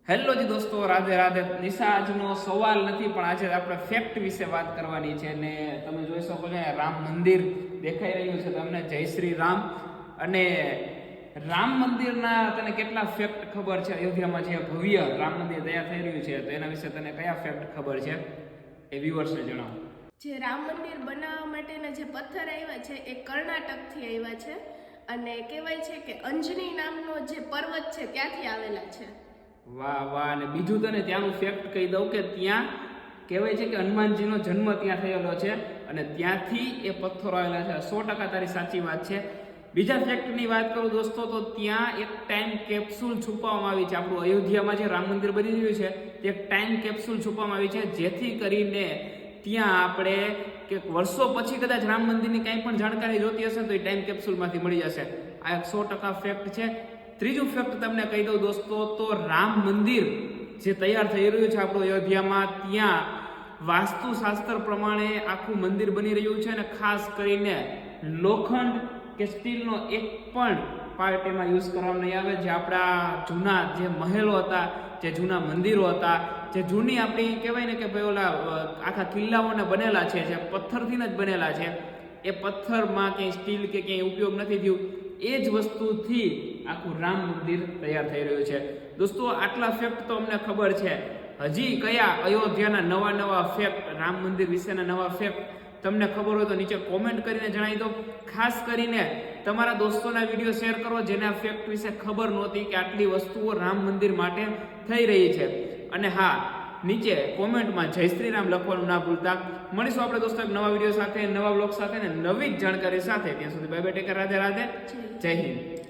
Hello જી દોસ્તો, રાધે રાધે. નિશા, આજનો સવાલ નથી પણ આજે આપણે ફેક્ટ વિશે વાત કરવાની છે. ને તમે જોઈ શકો છો રામ મંદિર દેખાઈ રહ્યું છે તમને, જય શ્રી રામ. અને રામ મંદિરના તને કેટલા ફેક્ટ ખબર છે? અયોધ્યામાં જે ભવ્ય રામ મંદિર તૈયાર થઈ રહ્યું છે તો એના વિશે તને કયા ફેક્ટ ખબર છે એ વ્યુઅર્સને જણાવો. જે રામ મંદિર બનાવવા માટેના જે પથ્થર આવ્યા છે એ કર્ણાટકથી આવ્યા છે અને કહેવાય છે કે અંજની નામનો જે પર્વત છે ત્યાંથી આવેલા છે. વાહ વાહ. અને બીજું તને ત્યાંનું ફેક્ટ કહી દઉં કે ત્યાં કહેવાય છે કે હનુમાનજીનો જન્મ ત્યાં થયેલો છે અને ત્યાંથી એ પથ્થરો આવેલા છે. 100% તારી સાચી વાત છે. બીજા ફેક્ટની વાત કરું દોસ્તો તો ત્યાં એક ટાઈમ કેપ્સ્યુલ છુપાવવામાં આવી છે. આપણું અયોધ્યામાં જે રામ મંદિર બની રહ્યું છે તે એક ટાઈમ કેપ્સ્યુલ છુપાવવામાં આવી છે, જેથી કરીને ત્યાં આપણે કે વર્ષો પછી કદાચ રામ મંદિરની કંઈ પણ જાણકારી જોતી હશે તો એ ટાઈમ કેપ્સ્યુલમાંથી મળી જશે. આ એક 100% ફેક્ટ છે. ત્રીજું ફેક્ટ તમને કહી દઉં દોસ્તો તો રામ મંદિર જે તૈયાર થઈ રહ્યું છે આપણું અયોધ્યામાં, ત્યાં વાસ્તુશાસ્ત્ર પ્રમાણે આખું મંદિર બની રહ્યું છે અને ખાસ કરીને લોખંડ કે સ્ટીલનો એક પણ પાર્ટ એમાં યુઝ કરવામાં નહીં આવે. જે આપણા જૂના જે મહેલો હતા, જે જૂના મંદિરો હતા, જે જૂની આપણી કહેવાય ને કે ભાઈ ઓલા આખા કિલ્લાઓને બનેલા છે, જે પથ્થરથી જ બનેલા છે, એ પથ્થરમાં ક્યાંય સ્ટીલ કે ક્યાંય ઉપયોગ નથી થયું. એ જ વસ્તુથી આખું રામ મંદિર તૈયાર થઈ રહ્યું છે. દોસ્તો, આટલા ફેક્ટ તો અમને ખબર છે. હજી કયા અયોધ્યાના નવા ફેક્ટ, રામ મંદિર વિશેના નવા ફેક્ટ તમને ખબર હોય તો નીચે કોમેન્ટ કરીને જણાવી દો. ખાસ કરીને તમારા દોસ્તોના વિડીયો શેર કરો જેને આ ફેક્ટ વિશે ખબર નહોતી કે આટલી વસ્તુઓ રામ મંદિર માટે થઈ રહી છે. અને હા, નીચે કોમેન્ટમાં જય શ્રી રામ લખવાનું ના ભૂલતા. મળીશું આપણે દોસ્તો એક નવા વિડીયો સાથે, નવા બ્લોગ સાથે ને નવી જ જાણકારી સાથે. ત્યાં સુધી bye bye, take care, Radhe Radhe, જય હિન્દ.